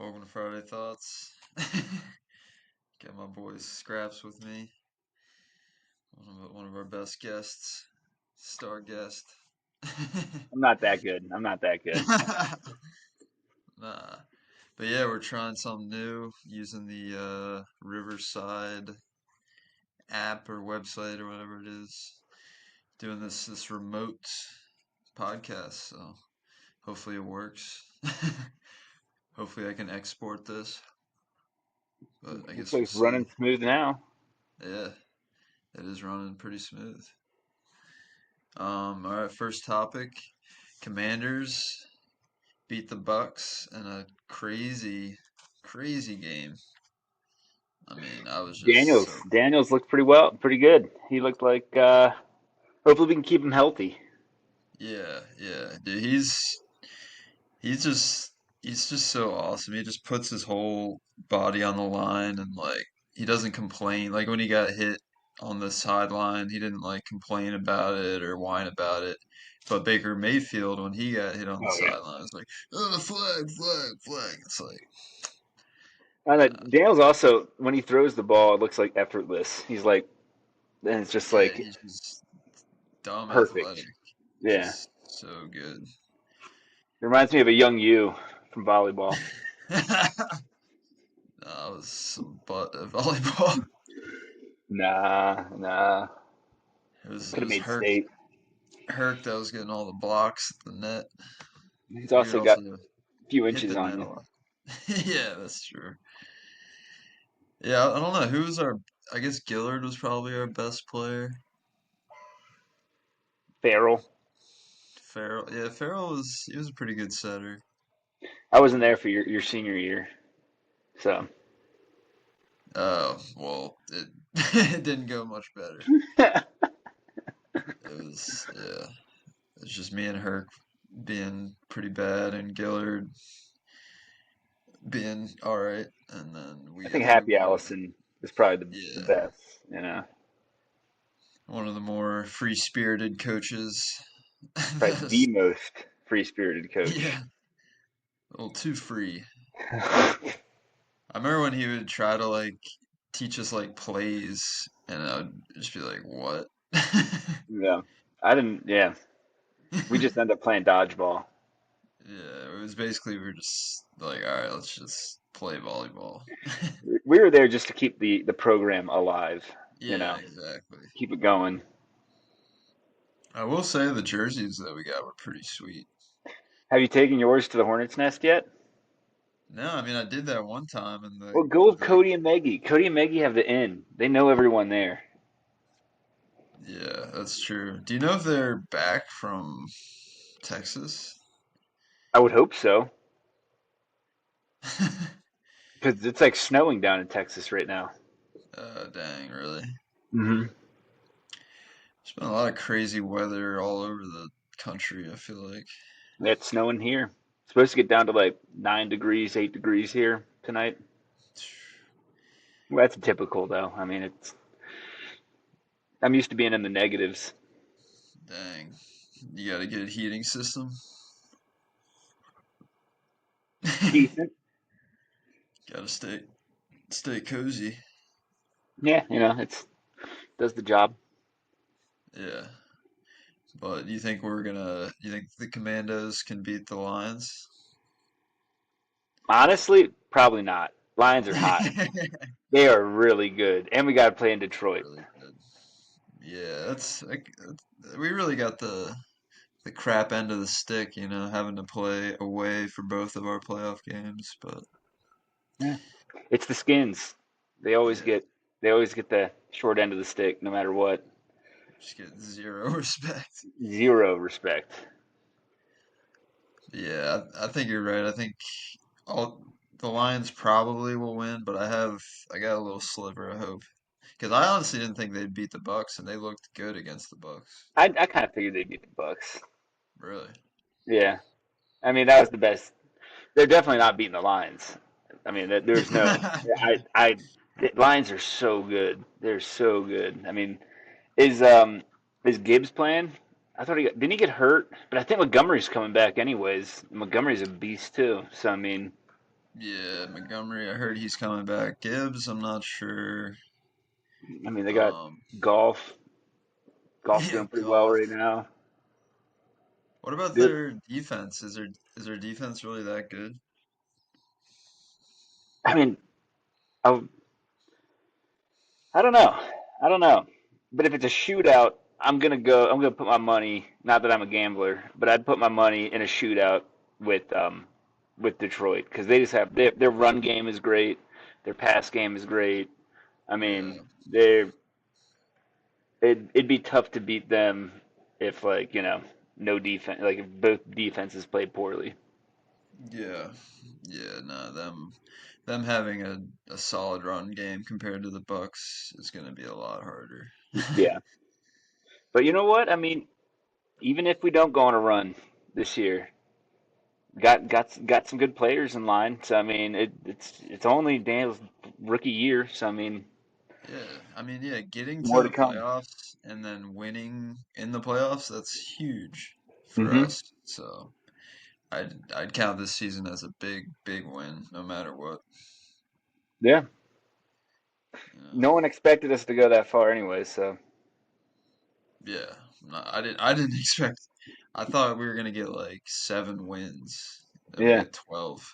Welcome to Friday Thoughts. Got my boy Scraps with me, one of our best guests, star guest. I'm not that good. I'm not that good. Nah, but yeah, we're trying something new using the Riverside app or website or whatever it is. Doing this remote podcast, so hopefully it works. Hopefully I can export this, but I Looks guess like we'll it's see. running smooth now. Yeah, it is running pretty smooth. All right, first topic. Commanders beat the Bucks in a crazy game. I mean, I was just Daniels, so Daniels looked pretty good. He looked like hopefully we can keep him healthy. yeah, dude. He's just he's just so awesome. He just puts his whole body on the line and like he doesn't complain. Like when he got hit on the sideline, he didn't like complain about it or whine about it. But Baker Mayfield, when he got hit on the Oh yeah. sideline, was like, "Oh, flag!" It's like, And uh, Daniels also, when he throws the ball, it looks like effortless. He's like, and it's just yeah, like he's just dumb perfect. athletic, Yeah, just so good. it reminds me of a young you from volleyball. I was some butt at volleyball. Nah, It could have was made Herc state. Herc that was getting all the blocks at the net. He's He would also got also a few hit inches the on net a you. lot. Yeah, that's true. Yeah, I don't know who was our. I guess Gillard was probably our best player. Farrell. Farrell, yeah, Farrell was he was a pretty good setter. I wasn't there for your senior year, so Well, it it didn't go much better. It was yeah, it was just me and Herc being pretty bad and Gillard being all right, and then we I think got Happy demoted. Allison is probably the Yeah, best. one of the more free-spirited coaches. Probably the most free spirited coach. Yeah, a little too free. I remember when he would try to like teach us like plays, and I would just be like, "What?" Yeah. I didn't, yeah. We just ended up playing dodgeball. Yeah, it was basically we were just like, "All right, let's just play volleyball." We were there just to keep the program alive, you Yeah, know, exactly. keep it going. I will say the jerseys that we got were pretty sweet. Have you taken yours to the Hornets Nest yet? No, I mean I did that one time, and Well, go with the Cody and Maggie. Cody and Maggie have the in. They know everyone there. yeah, that's true. Do you know if they're back from Texas? I would hope so, because it's like snowing down in Texas right now. Dang, really? Hmm. There's been a lot of crazy weather all over the country, I feel like. It's snowing here. It's supposed to get down to like 9 degrees, 8 degrees here tonight. Well, that's typical though. I mean, I'm used to being in the negatives. Dang. You gotta get a heating system. Decent. Gotta stay cozy. Yeah, it's does the job. Yeah. But you think the Commandos can beat the Lions? Honestly, probably not. Lions are hot. Really They are really good, and we got to play in Detroit. good. Yeah, that's like we really got the crap end of the stick, having to play away for both of our playoff games, but Yeah, it's the Skins. They always yeah, get they always get the short end of the stick, no matter what. just get zero respect. Zero respect. Yeah, I think you're right. I think all the Lions probably will win, but I got a little sliver of hope because I honestly didn't think they'd beat the Bucks, and they looked good against the Bucks. I kind of figured they'd beat the Bucks. Really? Yeah, I mean that was the best. They're definitely not beating the Lions. I mean, there's no. The Lions are so good. They're so good. I mean, Is is Gibbs playing? I thought didn't he get hurt? But I think Montgomery's coming back anyways. Montgomery's a beast too. So I mean, Yeah, Montgomery. I heard he's coming back. Gibbs, I'm not sure. I mean, they got Um, golf. Golf's yeah, doing pretty well golf. right now. What about Good. their defense? Is their defense really that good? I mean, I, I don't know. I don't know. But if it's a shootout, I'm gonna go. I'm gonna put my money. Not that I'm a gambler, but I'd put my money in a shootout with Detroit because they just have their run game is great. Their pass game is great. I mean, Yeah, it'd be tough to beat them if like no defense like if both defenses play poorly. yeah, yeah. No, them having a solid run game compared to the Bucks is going to be a lot harder. Yeah. But you know what? I mean, even if we don't go on a run this year, got some good players in line. So I mean, it's only Daniel's rookie year. So I mean, Yeah, I mean, yeah, getting to more to the come. playoffs and then winning in the playoffs, that's huge for Hmm. us. So I'd count this season as a big, big win, no matter what. Yeah. You know? No one expected us to go that far anyway. So Yeah, no, I didn't expect. I thought we were gonna get like 7 wins, and we yeah, get 12,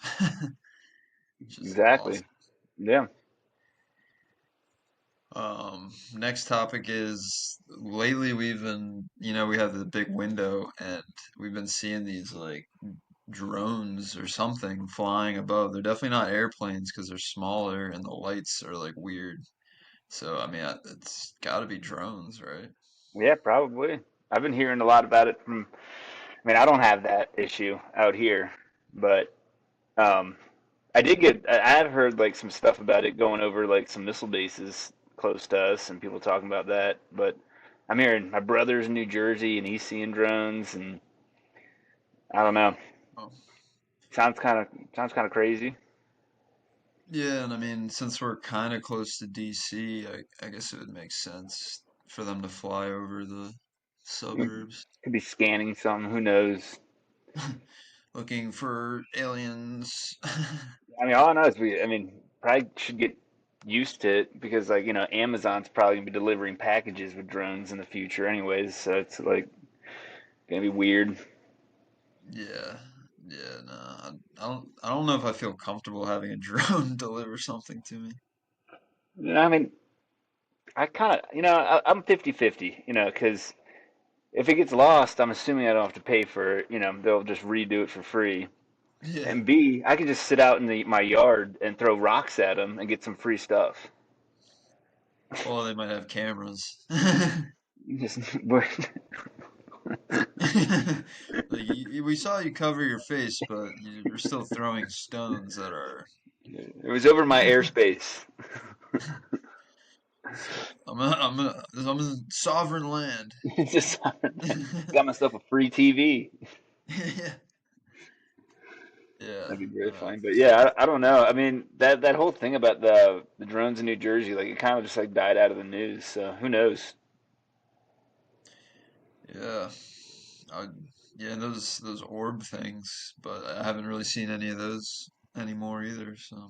which is exactly. awesome. Yeah. Next topic is lately we've been, we have the big window and we've been seeing these like drones or something flying above. They're definitely not airplanes because they're smaller and the lights are like weird. So, I mean, it's got to be drones, right? Yeah, probably. I've been hearing a lot about it from. I mean, I don't have that issue out here, but um, I did get. I have heard like some stuff about it going over like some missile bases close to us, and people talking about that. But I'm hearing my brother's in New Jersey, and he's seeing drones, and I don't know. Oh. Sounds kind of crazy. Yeah, and I mean, since we're kind of close to DC, I guess it would make sense for them to fly over the suburbs Could be scanning something. Who knows? looking for aliens. I mean, all I know is I mean, probably should get used to it because like Amazon's probably gonna be delivering packages with drones in the future, anyways. So it's like gonna be weird. Yeah, yeah, no, I don't know if I feel comfortable having a drone deliver something to me. I mean, I kind of, I'm 50-50, because if it gets lost, I'm assuming I don't have to pay for it. They'll just redo it for free. Yeah. And B, I can just sit out in my yard and throw rocks at them and get some free stuff. Well, they might have cameras. Just, Like we saw you cover your face, but you're still throwing stones that are. it was over my airspace. I'm in sovereign land. It's just got myself a free TV. Yeah. Yeah. That'd be really funny. But yeah, I don't know. I mean, that whole thing about the drones in New Jersey, like it kind of just like died out of the news. So who knows? Yeah. I, yeah, those orb things, but I haven't really seen any of those anymore either. So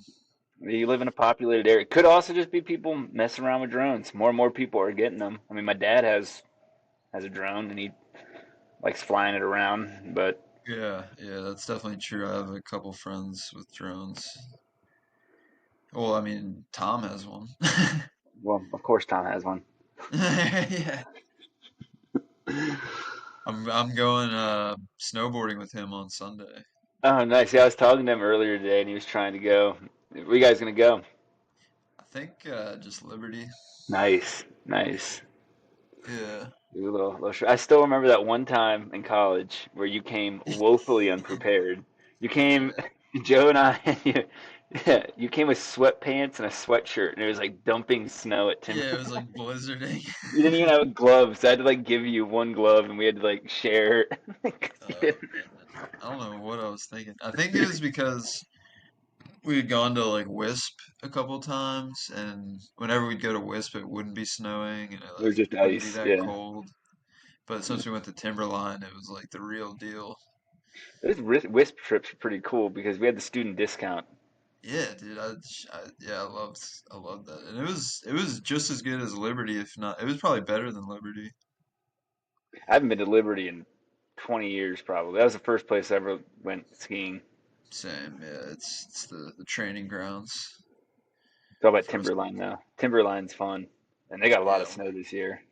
You live in a populated area. Could also just be people messing around with drones. More and more people are getting them. I mean, my dad has a drone and he likes flying it around. But yeah, yeah, that's definitely true. I have a couple friends with drones. Well, I mean, Tom has one. well, of course Tom has one. Yeah. I'm going snowboarding with him on Sunday. Oh, nice. Yeah, I was talking to him earlier today, and he was trying to go. Where you guys gonna go? I think just Liberty. Nice, nice. Yeah. Do a I still remember that one time in college where you came woefully unprepared. You came, Yeah. Joe and I, yeah, you came with sweatpants and a sweatshirt, and it was like dumping snow at Yeah, it Timberline. was like blizzarding. You didn't even have gloves. I had to like give you one glove, and we had to like share. Oh man. I don't know what I was thinking. I think it was because we had gone to like Wisp a couple times, and whenever we'd go to Wisp, it wouldn't be snowing, and it Or like just wouldn't be ice. that Yeah, cold. But since we went to Timberline, it was like the real deal. those Wisp trips were pretty cool because we had the student discount. Yeah, dude. Yeah, I loved that, and it was just as good as Liberty, if not. It was probably better than Liberty. I haven't been to Liberty in 20 years probably. That was the first place I ever went skiing. Same. Yeah, it's the training grounds It's all about for us. Timberline now. Timberline's fun, and they got a lot Yeah, of snow this year.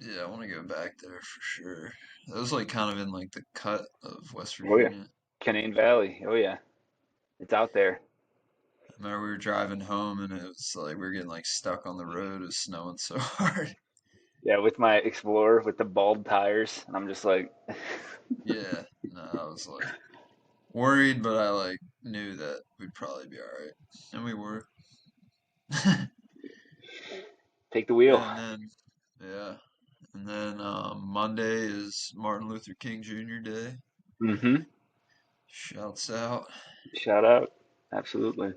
yeah. I want to go back there for sure. That was like kind of in like the cut of West Oh yeah, Virginia. Canaan Valley. Oh yeah, it's out there. I remember we were driving home and it was like we were getting like stuck on the road. It was snowing so hard. Yeah, with my Explorer with the bald tires, and I'm just like, Yeah, no, I was like worried, but I like knew that we'd probably be all right, and we were. take the wheel. And then, yeah, and then Monday is Martin Luther King Jr. Day. Mm-hmm. Shouts out. Shout out. Absolutely.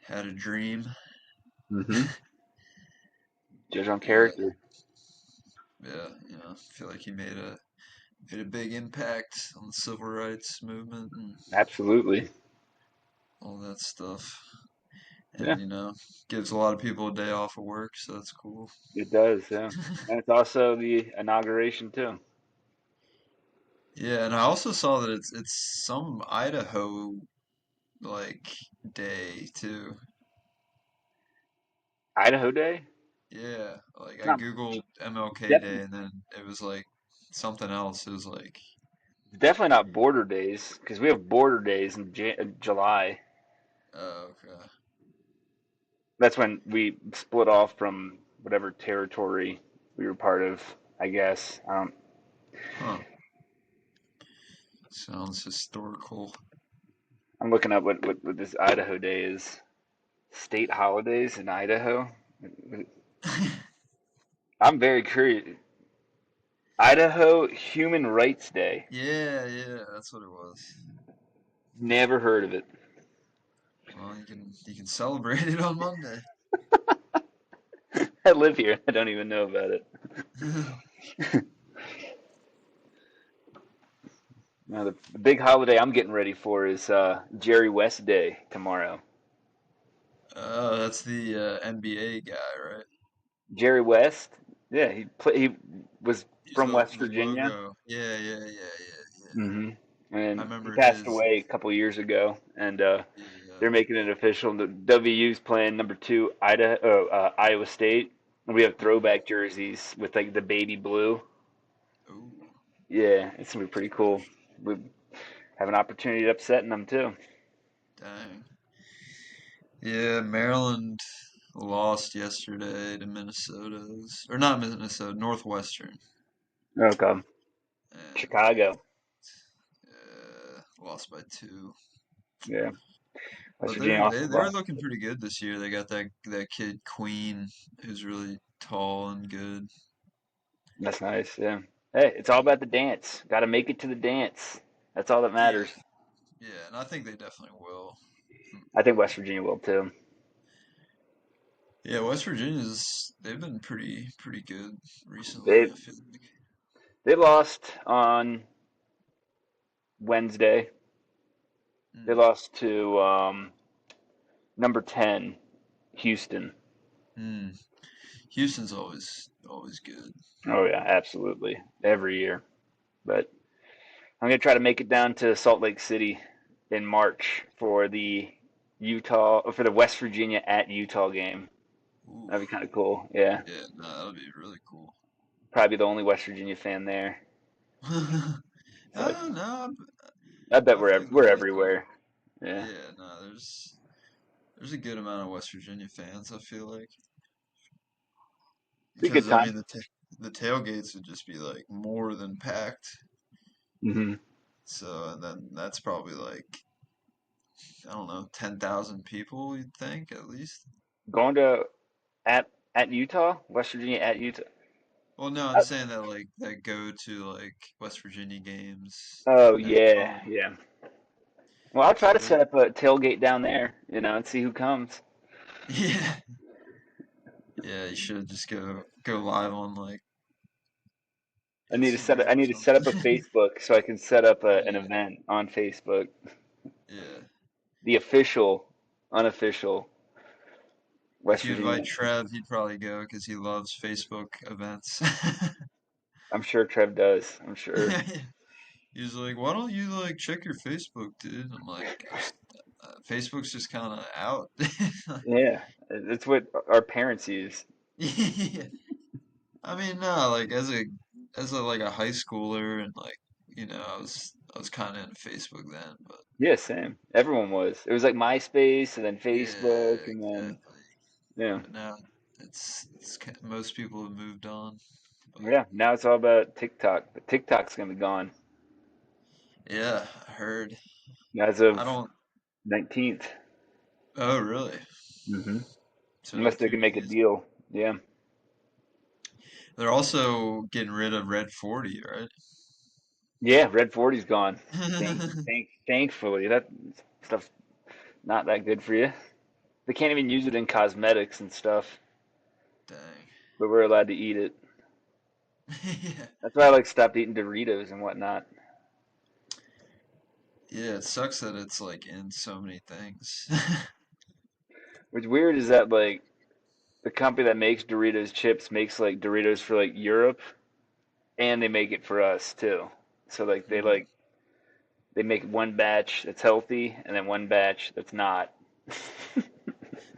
Had a dream. Mm-hmm. Judge on Yeah, character. yeah. I feel like he made a big impact on the civil rights movement and Absolutely. all that stuff. Yeah, And gives a lot of people a day off of work, so that's cool. it does. Yeah, and it's also the inauguration too. Yeah, and I also saw that it's some Idaho like day too. Idaho Day. Yeah, like It's I not googled MLK Day definitely. and then it was like something else. It was like, It's definitely not border days because we have border days in July. oh, okay. That's when we split off from whatever territory we were part of. I guess. Huh. Sounds historical. I'm looking up what this Idaho Day is. State holidays in Idaho. I'm very curious. Idaho Human Rights Day. Yeah, yeah, that's what it was. Never heard of it. Well, you can celebrate it on Monday. I live here. I don't even know about it. Now, the big holiday I'm getting ready for is Jerry West Day tomorrow. That's the NBA guy, right? Jerry West, yeah, he was He's from the West the Virginia. logo. Yeah, yeah, yeah, yeah, yeah. Hmm. I And he remember passed his. away a couple years ago, and Yeah. they're making it official. The WU's playing number two Iowa State. And we have Ooh, throwback jerseys with like the baby blue. ooh, Yeah, it's gonna be pretty cool. We have an opportunity at upsetting them too. dang. Yeah, Maryland lost yesterday to Minnesota's, or not Minnesota, Northwestern, Okay, and Chicago. lost by two. Yeah, West But Virginia they're also they they're lost. looking pretty good this year. They got that kid Queen, who's really tall and good. That's nice. Yeah. Hey, it's all about the dance. Got to make it to the dance. That's all that Yeah, matters. yeah, and I think they definitely will. I think West Virginia will too. Yeah, West Virginia's they've been pretty good recently, They I feel like. they lost on Wednesday. They Mm, lost to number 10, Houston. mm. Houston's always good. Oh yeah, absolutely. Every year. But I'm gonna try to make it down to Salt Lake City in March for the West Virginia at Utah game. Ooh, That'd be kind of cool. Yeah, yeah, no, that'll be really cool. probably the only West Virginia fan there. But No, no, I bet I feel like we're there'll be a good. everywhere. Yeah, Yeah, no, there's a good amount of West Virginia fans. I feel like be a good because I time. mean the tailgates would just be like more than packed. Hmm. So and then that's probably like I don't know 10,000 people you'd think at least. Going to at Utah, West Virginia at Utah. Well, no, I'm Uh, saying that like that go to like West Virginia games Oh at yeah, home. yeah. Well, I'll try So to they set up a tailgate down there, and see who comes. yeah. Yeah, you should just go live on like I Instagram or need to set up a something. Facebook so I can set up an Yeah, event on Facebook. yeah. The official. unofficial If West you invite Virginia. Trev, he'd probably go because he loves Facebook events. I'm sure Trev does. I'm sure. He's like, "Why don't you like check your Facebook, dude?" I'm like, Facebook's just kind of out. Yeah, it's what our parents use. Yeah. I mean, no, like as a like a high schooler and like I was kind of into Facebook then, but Yeah, same. Everyone was. It was like MySpace and then yeah, Facebook and then exactly. yeah, But now most people have moved on. But yeah. Now it's all about TikTok. But TikTok's gonna be gone yeah, I heard. as I of don't. 19th. Oh, really? Mm-hmm. So Unless like they two can make a years. deal. Yeah. They're also getting rid of Red 40, right? Yeah, Red 40's gone. Thankfully, that stuff's not that good for you. They can't even use it in cosmetics and stuff, Dang. but we're allowed to eat it. Yeah. That's why I like stopped eating Doritos and whatnot. Yeah, it sucks that it's like in so many things. What's weird is that like the company that makes Doritos chips makes like Doritos for like Europe and they make it for us too. So like Hmm. they make one batch that's healthy and then one batch that's not.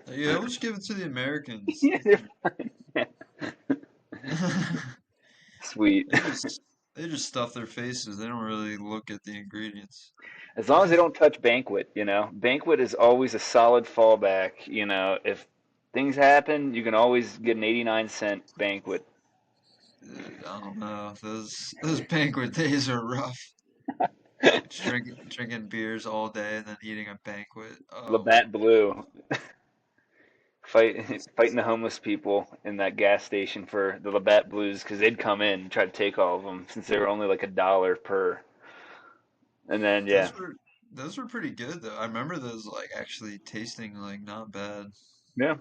Yeah, we'll just give it to the Americans. Yeah, they're fine. Yeah. Sweet. They just they just stuff their faces. They don't really look at the ingredients. As long as they don't touch Banquet, you know. Banquet is always a solid fallback, you know. If things happen, you can always get an 89-cent Banquet. I don't know. Those banquet days are rough. Just drinking beers all day and then eating a banquet. Oh, Labatt Blue. Fighting the homeless people in that gas station for the Labatt Blues because they'd come in and try to take all of them since they were only like $1 per. And then yeah, those were those were pretty good though. I remember those like actually tasting like not bad. yeah,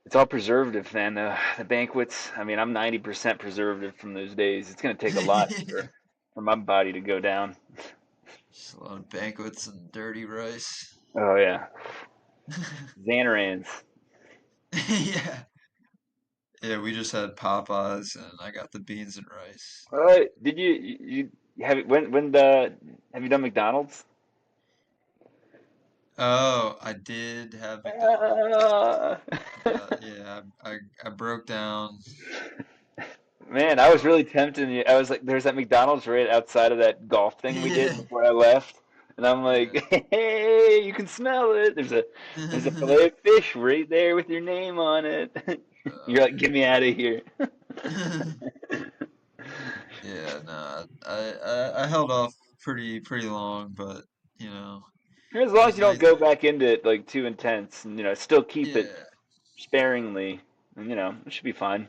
it's all preservative. Then the banquets. I mean, I'm 90% preservative from those days. It's gonna take a lot for my body to go down. Just a lot of banquets and dirty rice. Oh yeah, Xanarans. Yeah. Yeah, we just had Popeyes and I got the beans and rice. Did you have when the have you done McDonald's? Oh, I did have McDonald's. Ah. Yeah, I broke down. Man, I was Uh, really tempted. I was like, there's that McDonald's right outside of that golf thing we did yeah, before I left, and I'm yeah. like, hey, you can smell it. There's a fillet of fish right there with your name on it. You're like, get me out of here. Yeah. Yeah, no, I held off pretty long, but you know, As it long as was you don't nice. go back into it like too intense, and still keep it Yeah, sparingly, and it should be fine.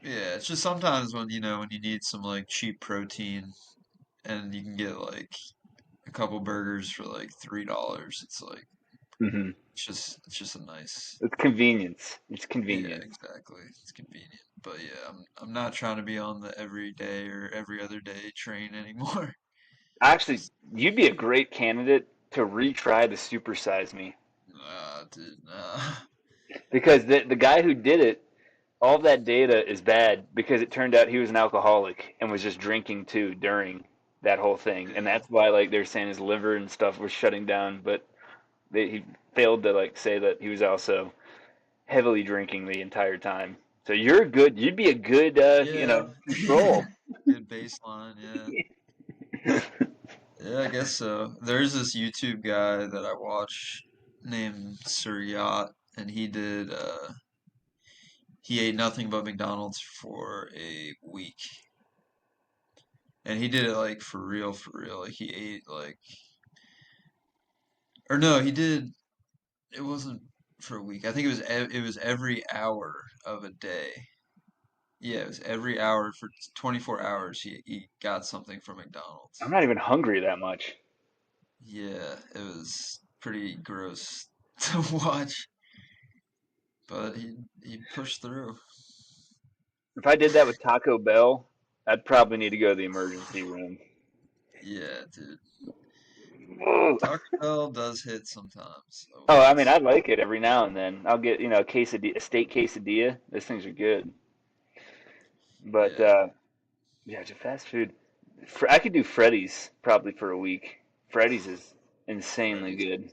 yeah. It's just sometimes when you need some like cheap protein and you can get like a couple burgers for like $3. It's like Hmm. it's just a nice. It's convenience. It's Yeah, convenience. exactly. It's convenient. But yeah, I'm not trying to be on the every day or every other day train anymore. Actually, Just you'd be a great candidate to retry the Super Size Me dude, because the guy who did it, all of that data is bad because it turned out he was an alcoholic and was just drinking too during that whole thing, and yeah. that's why like they're saying his liver and stuff was shutting down, but he failed to like say that he was also heavily drinking the entire time. So you're good. You'd be a good, Yeah. control. Good baseline, yeah. Yeah, I guess so. There's this YouTube guy that I watch named Sir Yacht, and he ate nothing but McDonald's for a week. And he did it like for real, for real. Like he ate like or no, he did it wasn't for a week. I think it was every hour of a day. Yeah, it was every hour for 24 hours he got something from I'm McDonald's. not even hungry that much. Yeah, it was pretty gross to watch, but he pushed through. If I did that with Taco Bell, I'd probably need to go to the emergency room. Yeah, dude. Taco Bell does hit sometimes. I Oh, will I not mean, say. I like it every now and then. I'll get, a quesadilla, a steak quesadilla. Those things are good. But Yeah, yeah, just fast food. I could do Freddy's probably for a week. Freddy's is insanely Freddy's good.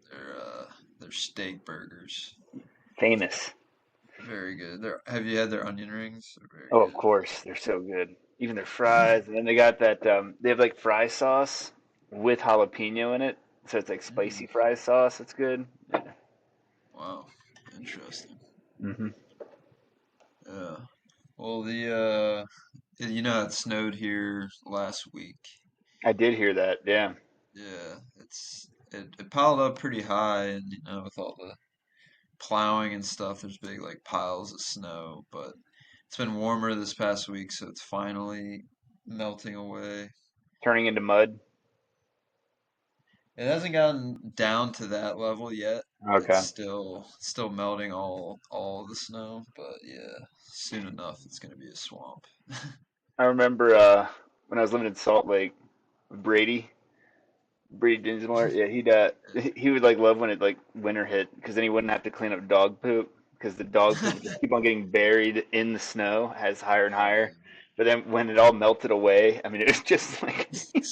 dude. They're steak burgers. Famous. Very good. Have you had their onion rings? They're very Oh, of course, they're so good. Even their good. fries, and then they got that. They have like fry sauce with jalapeno in it, so it's like Mm, spicy fry sauce. It's good. Yeah. wow, interesting. Hmm. Yeah. Well, it snowed here last week. I did hear that. Yeah. Yeah, it piled up pretty high, and with all the plowing and stuff, there's big like piles of snow. But it's been warmer this past week, so it's finally melting away. Turning into mud. It hasn't gotten down to that level yet. It's Okay. still melting all of the snow, but yeah, soon enough it's gonna be a swamp. I remember when I was living in Salt Lake, Brady, Brady Dinsmore. Yeah, he would like love when it like winter hit because then he wouldn't have to clean up dog poop because the dog poop would just keep on getting buried in the snow as higher and higher. But then when it all melted away, I mean, it was just like, I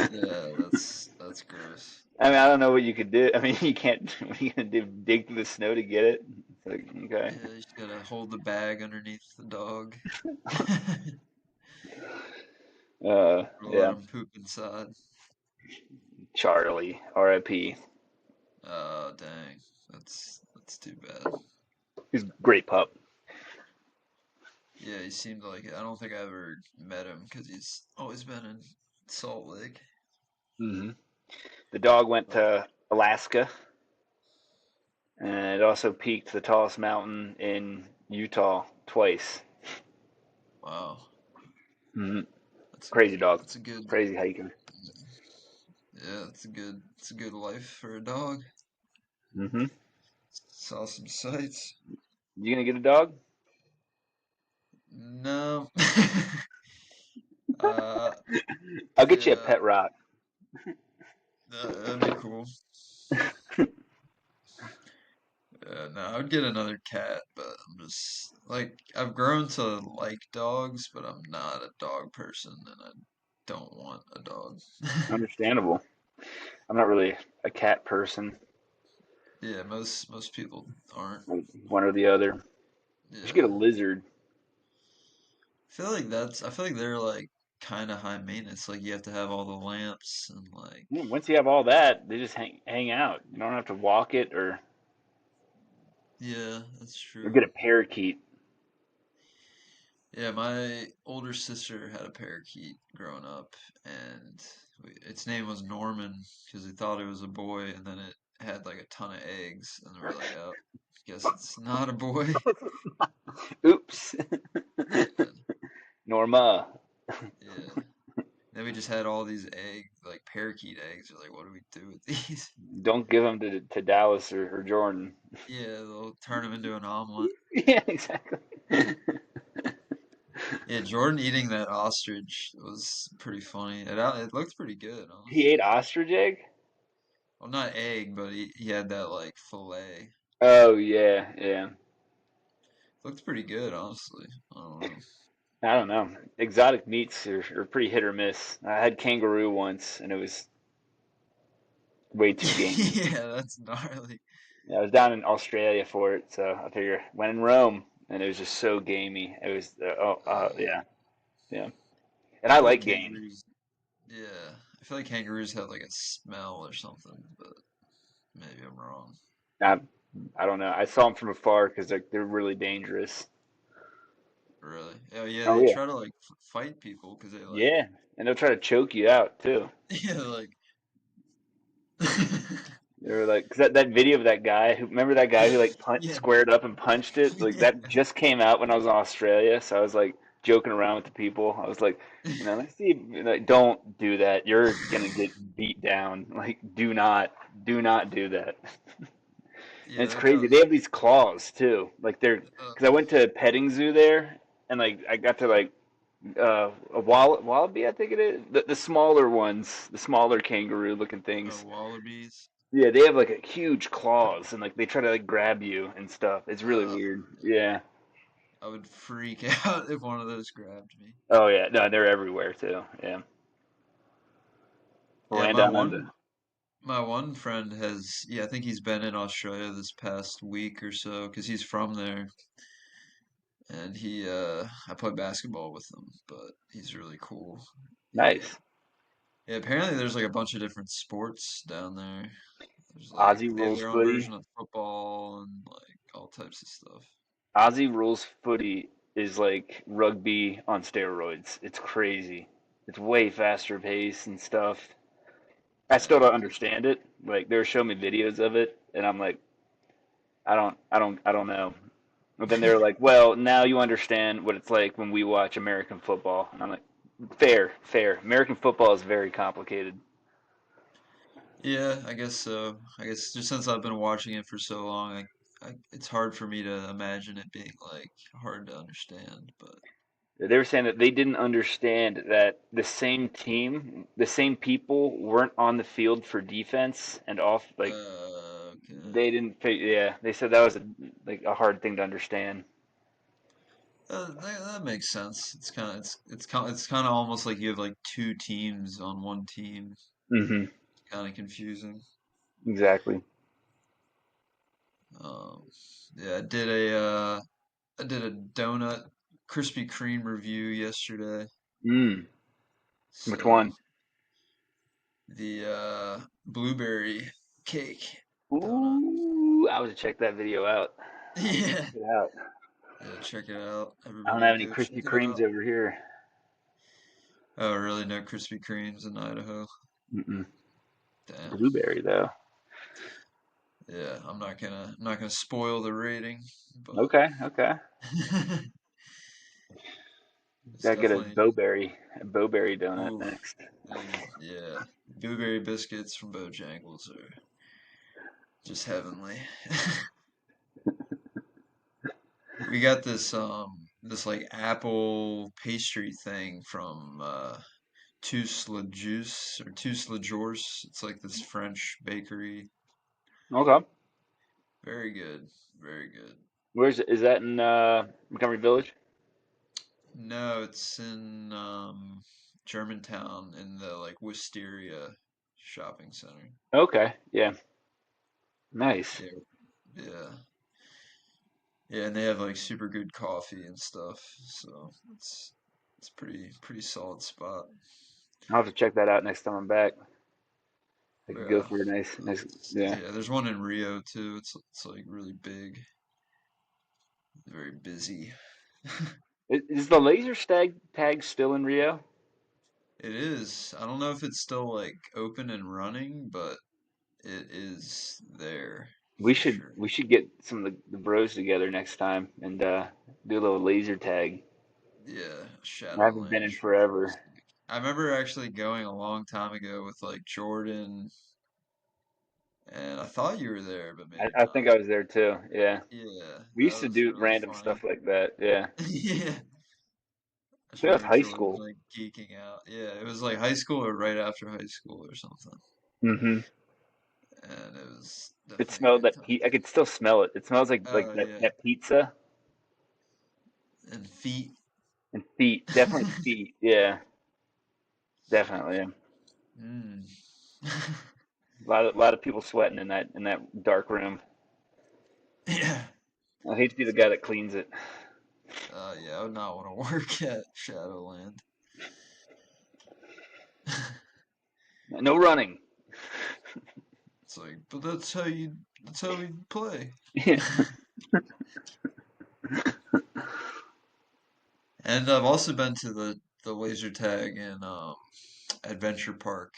Yeah, that's gross. mean, I don't know what you could do. I mean, you can't. What are you gonna do? Dig through the snow to get it? It's like, okay. Yeah, you just gotta hold the bag underneath the dog. Or let Yeah. him poop inside. Charlie, R.I.P. Oh, dang. That's too bad. He's a great pup. Yeah, he seemed like it. I don't think I ever met him because he's always been in Salt Lake. Hmm. The dog went But to Alaska, and it also peaked the tallest mountain in Utah twice. wow, Hmm. that's Crazy dog. that's a good Crazy hiker. yeah, it's a good life for a dog. Hmm. Saw some sights. You gonna get a dog? No. uh, I'll get you a yeah, pet rock. that'd be cool. No, I would get another cat, but I'm just like I've grown to like dogs, but I'm not a dog person, and I don't want a dog. Understandable. I'm not really a cat person, Yeah, most people aren't. like one or the other. You should get a Yeah, lizard. I feel like they're like kind of high maintenance. Like you have to have all the lamps and like Yeah, once you have all that, they just hang out. You don't have to walk it yeah, that's or true. get a parakeet. Yeah, my older sister had a parakeet growing up, and its name was Norman because we thought it was a boy, and then it had like a ton of eggs, and we're like, oh, guess it's not a boy. Oops. Yeah, Norma. yeah. Then we just had all these like parakeet eggs. We're like, what do we do with these? Don't give them to Dallas or Jordan. Yeah, they'll turn them into an omelet. Yeah, exactly. Yeah, Jordan eating that ostrich was pretty funny. It looked pretty good, He honestly. ate ostrich egg? Well, not egg, but he had that like fillet. Oh yeah, yeah. Looked pretty good, honestly. I don't know. I don't know. Exotic meats are pretty hit or miss. I had kangaroo once, and it was way too gamey. Yeah, that's gnarly. Yeah, I was down in Australia for it, so I figure when in Rome, and it was just so gamey. It was Uh, yeah, yeah. And I I feel like like game. kangaroos. Yeah, I feel like kangaroos have like a smell or something, but maybe I'm wrong. I I don't know. I saw them from afar because they're really dangerous. Really? Oh yeah, Oh they yeah, try to like fight people because they like yeah. And they'll try to choke you out too. yeah like They were like, 'cause that video of that guy who remember that guy who like yeah squared up and punched it like yeah that just came out when I was in Australia. So I was like joking around with the people. I was like, let's see, like, don't do that. You're gonna get beat down. Like, do not do that. And yeah. it's That crazy. guy. They have these claws too. Like they're Uh, because I went to a petting zoo there and like I got to like A wallaby, I think it is. The smaller ones, the smaller kangaroo looking things. Wallabies. Yeah, they have like a huge claws and like they try to like grab you and stuff. It's really Uh, weird. Yeah. I would freak out if one of those grabbed me. Oh yeah, no, they're everywhere too. Yeah. Yeah, Land down under. my one friend has, yeah, I think he's been in Australia this past week or so because he's from there, and I play basketball with him, but he's really cool. He, Nice. yeah, apparently there's like a bunch of different sports down there. There's like Aussie they have rules their own footy. version of football and like all types of stuff. Aussie rules footy is like rugby on steroids. It's crazy. It's way faster pace and stuff. I still don't Dang. understand it. Like they're showing me videos of it, and I'm like, I don't know. But then they're like, well, now you understand what it's like when we watch American football, and I'm like, fair, fair. American football is very complicated. Yeah, I guess so. I guess just since I've been watching it for so long, it's hard for me to imagine it being like hard to understand. But They were saying that they didn't understand that the same team, the same people weren't on the field for defense and off. Like okay. they didn't. Yeah, they said that was like a hard thing to understand. That makes sense. It's kind of almost like you have like two teams on one team. Hmm. Kind of confusing. Exactly. Um, yeah, I did a donut Krispy Kreme review yesterday. Mm. Which So one? the blueberry cake donut. Ooh, I would check that video out. I would Yeah. check it out. Yeah, check it out. I don't have Everybody any go check Krispy it Kremes out. over here. Oh, really? No Krispy Kremes in Idaho? Mm-mm. Damn. Blueberry though. Yeah, I'm not gonna spoil the rating, but Okay, okay. it's Gotta get definitely a bowberry donut ooh, next. yeah. Blueberry biscuits from Bojangles are just heavenly. We got this like apple pastry thing from Tous le Jus or Tous le Jours. It's like this French bakery. Okay. Very good. Very good. Where's is that in Montgomery Village? No, it's in Germantown in the like Wisteria shopping center. Okay, yeah. Nice. Yeah, yeah, yeah, and they have like super good coffee and stuff. So it's pretty solid spot. I'll have to check that out next time I'm back. I could go Yeah, for a nice, yeah. yeah. There's one in Rio too. It's like really big, very busy. Is the laser tag still in Rio? It is. I don't know if it's still like open and running, but it is there for sure. We should get some of the bros together next time and do a little laser tag. Yeah, I haven't been Shadowland in should be pretty forever. sick. I remember actually going a long time ago with like Jordan, and I thought you were there, but maybe I think not. I was there too. Yeah. Yeah, We that used to was do really random funny. stuff like that. Yeah. Yeah, I I just think that's remember high Jordan school. like geeking out. Yeah, it was like high school or right after high school or something, Hmm. and it was It definitely a smelled good that time. I could still smell it. It smells like Oh yeah, that pizza and feet. and feet. Definitely feet. Yeah, definitely. Mm. A lot of people sweating in that dark room. Yeah. I hate to be the guy that cleans it. Yeah, I would not want to work at Shadowland. No running. It's like, but that's how we play. Yeah. And I've also been to the laser tag in Adventure Park.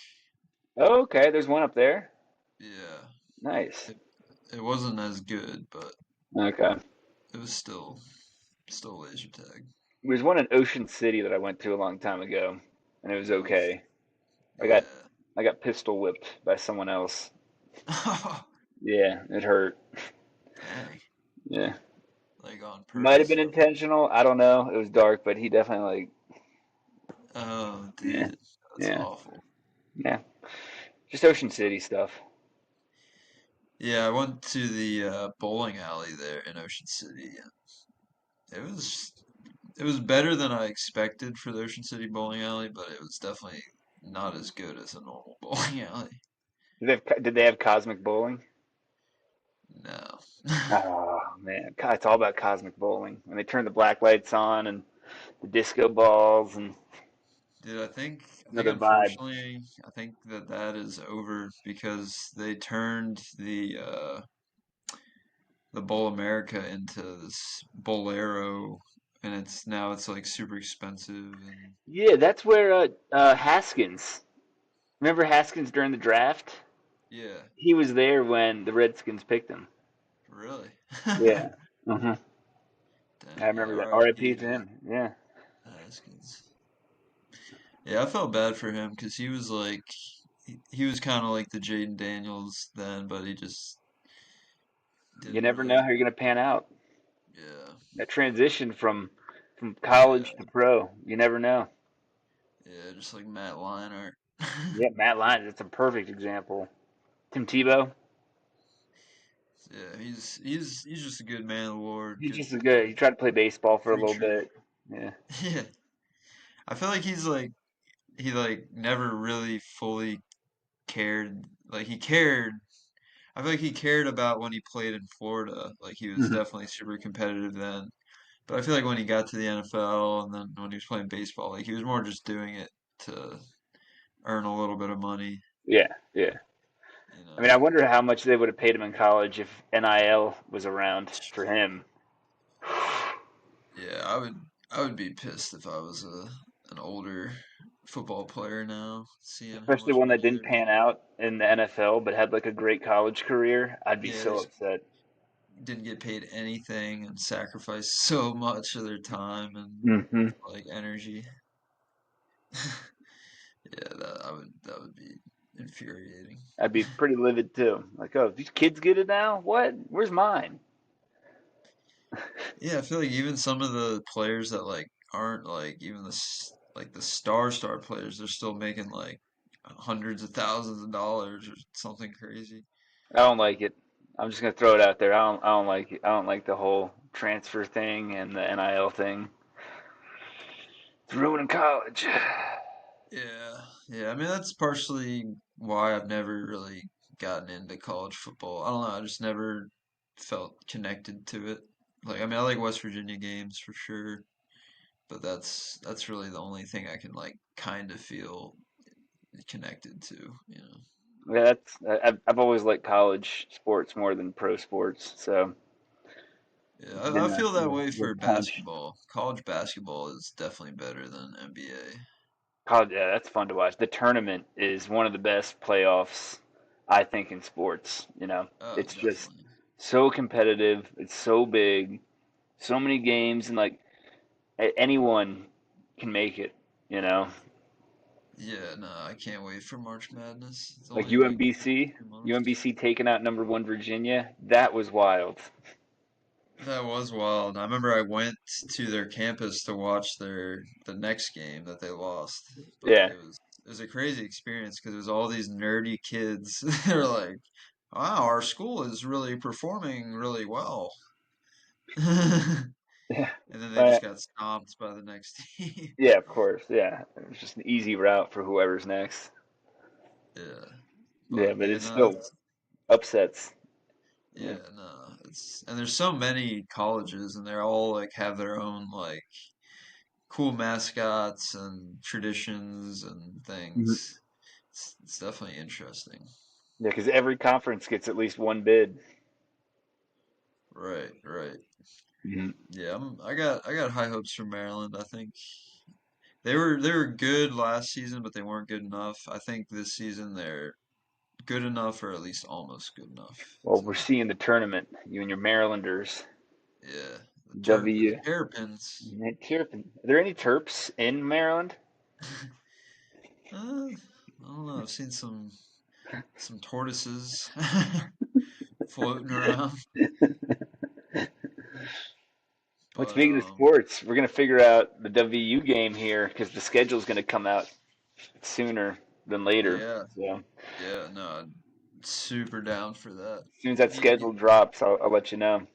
Okay, there's one up there. Yeah, Nice. it it wasn't as good, but Okay. it was still laser tag. There's one in Ocean City that I went to a long time ago, and it was Oof. okay. I got Yeah. I got pistol whipped by someone else. Yeah, it hurt. Dang. Yeah. Like on Might have purpose been though. intentional. I don't know. It was dark, but he definitely like Oh, Yeah, dude, that's yeah, awful. yeah. Just Ocean City stuff. Yeah, I went to the bowling alley there in Ocean City. It was it was better than I expected for the Ocean City bowling alley, but it was definitely not as good as a normal bowling alley. Did they have Cosmic Bowling? No. Oh man, God, it's all about Cosmic Bowling. When they turn the black lights on and the disco balls and Dude, I think another vibe. unfortunately, I think that that is over because they turned the Bowl America into this Bolero, and it's like super expensive and Yeah, that's where Haskins. Remember Haskins during the draft? yeah, He was there when the Redskins picked him. really. Yeah. Hmm. I Dang, yeah, remember that. R.I.P. R.I.P. to to him. Yeah. Haskins. Yeah, I felt bad for him because he was like he was kind of like the Jaden Daniels then, but he just You didn't never know really. how you're gonna pan out. Yeah, That transition from yeah, college to pro, you never know. yeah, just like Matt Leinart. Yeah, Matt Lyons, that's a perfect example. Tim Tebow, Yeah, he's just a good man of the Lord, he's good just as good. He tried to play baseball for a little preacher. bit. Yeah. Yeah, I feel like he like never really fully cared. Like he cared. I feel like he cared about when he played in Florida. Like he was Mhm. definitely super competitive then. But I feel like when he got to the NFL and then when he was playing baseball, like he was more just doing it to earn a little bit of money, Yeah, yeah. you I mean, know. I wonder how much they would have paid him in college if NIL was around for him. Yeah, I would be pissed if I was a an older football player now, seeing how Especially much one that money didn't they're pan getting. out in the NFL but had like a great college career. I'd be Yeah, so just upset. didn't get paid anything and sacrificed so much of their time and Hmm. like energy. Yeah, that would be infuriating. I'd be pretty livid too. Like, oh, these kids get it now? What? Where's mine? Yeah, I feel like even some of the players that like aren't like even like the star players, they're still making like hundreds of thousands of dollars or something crazy. I don't like it. I'm just gonna throw it out there. I don't like it. I don't like the whole transfer thing and the NIL thing. It's ruining college. Yeah, yeah. I mean, that's partially why I've never really gotten into college football. I don't know. I just never felt connected to it. Like, I mean, I like West Virginia games for sure, but that's really the only thing I can like kind of feel connected to, you know. Yeah, I've always liked college sports more than pro sports. So Yeah, I been feel that a way little for punched. basketball. College basketball is definitely better than NBA. College, yeah, that's fun to watch. The tournament is one of the best playoffs I think in sports. Oh, It's just definitely. so competitive. It's so big, so many games, and like anyone can make it. You know, Yeah, no, I can't wait for March Madness. It's like only like UMBC, 2 months. UMBC taking out #1 Virginia. That was wild. That was wild. I remember I went to their campus to watch the next game that they lost, but Yeah, it was a crazy experience because it was all these nerdy kids. They're like, "Wow, our school is really performing really well," and yeah, then they just right. got stomped by the next team. Yeah, of course. Yeah, it's just an easy route for whoever's next. Yeah, Yeah, but but yeah, it's no, still upsets. Yeah. yeah, no, it's and there's so many colleges and they're all like have their own like cool mascots and traditions and Mhm. things. It's definitely interesting. Yeah, because every conference gets at least one bid. Right, right. Mhm. Yeah, I got high hopes for Maryland. I think they were good last season, but they weren't good enough. I think this season they're good enough or at least almost good enough Well, to we're seeing the tournament. You and your Marylanders. yeah, the W. Terrapins. Terp. Are there any Terps in Maryland? I don't know. I've seen some tortoises floating around, But But speaking of sports, we're gonna figure out the WU game here because the schedule's gonna come out sooner than later. yeah, So yeah, no, I'm super down for that. as soon as that Need to get, schedule drops, I'll let you know.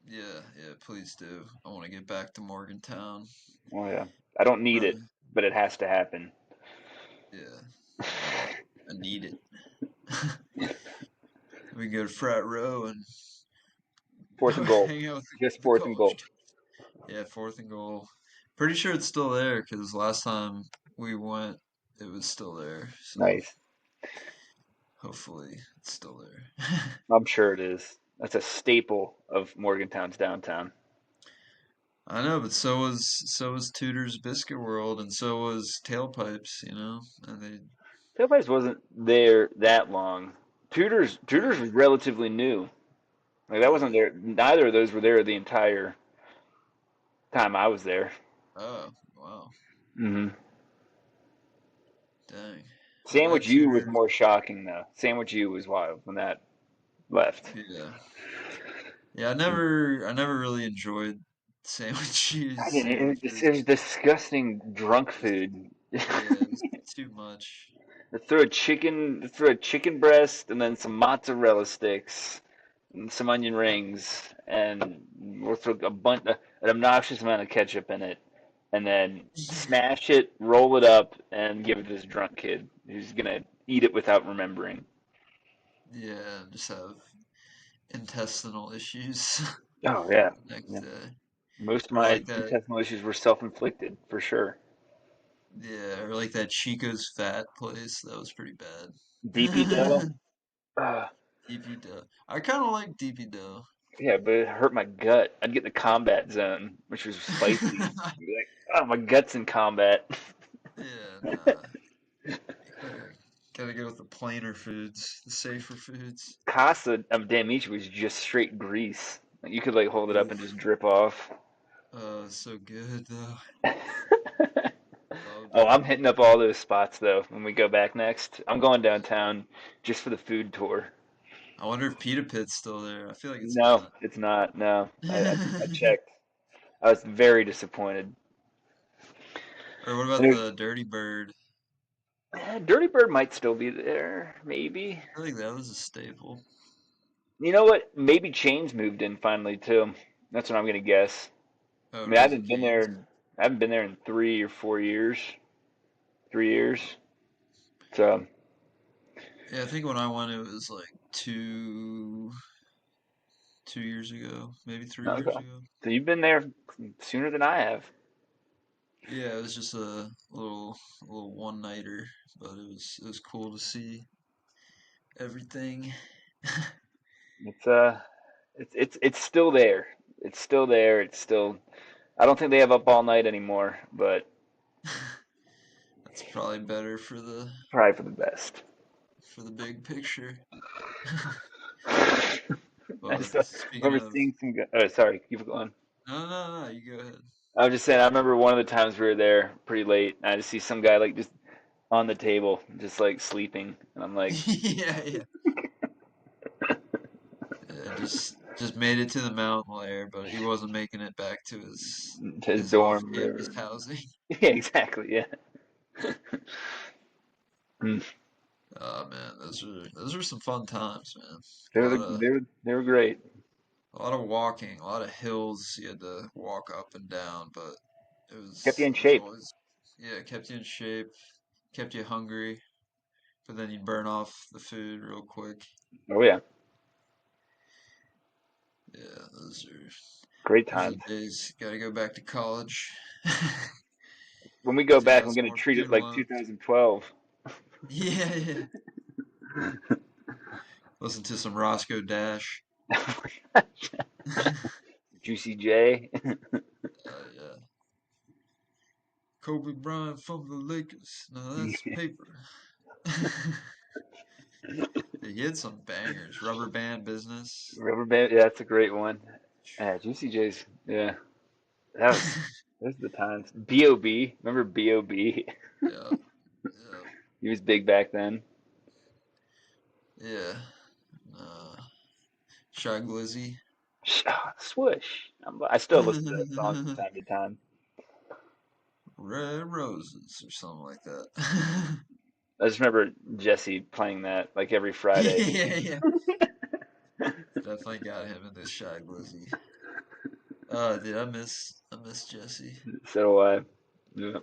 yeah, yeah, please do. I want to get back to Morgantown. Oh yeah, I don't need Uh, it, but it has to happen. yeah, no, I need it. We go to frat row and Fourth and goal, hang out with just the fourth and goal. coach. Yeah, fourth and goal. Pretty sure it's still there because last time we went, it was still there. So Nice. hopefully it's still there. I'm sure it is. That's a staple of Morgantown's downtown. I know, but so was Tudor's Biscuit World, and so was Tailpipes. And they Tailpipes wasn't there that long. Tudor's really, was relatively new. Like that wasn't really. there. Neither of those were there the entire time I was there. Oh, wow, Hmm. dang. I'm glad Sandwich U was Tudor. more shocking though. Sandwich U was wild when that left. Yeah, yeah. I never really enjoyed sandwich I mean, it was sandwiches. disgusting drunk food. Yeah, it was too much. They throw a chicken breast and then some mozzarella sticks and some onion rings and we'll throw an obnoxious amount of ketchup in it and then smash it, roll it up, and give it to this drunk kid who's gonna eat it without remembering. Yeah, just have intestinal issues Oh yeah, the next yeah. day. Most of Or my like that, intestinal issues were self-inflicted for sure. yeah, or like that Chico's Fat place. That was pretty DP dough. bad. DP Dough. I kind of like DP Dough. Yeah, but it hurt my gut. I'd get in the combat zone, which was spicy. I'd be like, oh, my gut's in combat. Yeah, nah. Gotta, gotta go with the plainer foods, the safer foods. Casa Damici was just straight grease. Like, you could like hold it up and Oof. just drip off. So good though. Loved Oh, it. I'm hitting up all those spots though when we go back next. I'm going downtown just for the food tour. I wonder if Pita Pit's still there. I feel like it's No, not. it's not. No, I checked. I was very disappointed. Or what about There's, the Dirty Bird? Dirty Bird might still be there, maybe. I think that was a staple. You know what? Maybe Chains moved in finally too. That's what I'm gonna guess. Oh, I mean, Raising Cane's. I haven't been there in 3 or 4 years. 3 years. So Yeah, I think when I went, it was like 2 years ago, maybe 3 years okay. ago. So you've been there sooner than I have. Yeah, it was just a little one nighter, but it was cool to see everything. It's it's still there. It's still there. It's still. I don't think they have up all night anymore, but That's probably better for the probably for the best. for the big picture. I But just speaking remember of, seeing some. Oh, sorry. Keep going. no, no, no, you go ahead. I was just saying. I remember one of the times we were there pretty late. And I just see some guy like just on the table, just like sleeping, and I'm like, Yeah, yeah. Yeah, just made it to the mountain lair, but he wasn't making it back to his to his his dorm off-campus or housing. yeah, exactly. Yeah. Mm. Oh man, those are some fun times, man. A They were lot of they were great. a lot of walking, a lot of hills you had to walk up and down, but it Kept you was in it was shape. always, yeah, it kept you in shape, kept you hungry, but then you'd burn off the food real quick. Oh yeah, Yeah, great those are times. the days. Got to go back to college. When we go Take back, out I'm some gonna more treat it student like loans. 2012. Yeah, yeah. Listen to some Roscoe Dash. Juicy J. Yeah. Kobe Bryant from the Lakers. Now that's paper. He had some bangers. Rubber Band Business. Rubber Band. Yeah, that's a great one. Yeah, Juicy J's. Yeah, that was those are the times. B.O.B. Remember B.O.B. Yeah, yeah, He was big back then. yeah. Uh, Shy Glizzy. Swoosh. I still listen to that song from time to time. Red roses or something like that. I just remember Jesse playing that like every Friday. Yeah, yeah. Definitely got him in this shy glizzy. Dude, I miss Jesse. So do I. Yeah.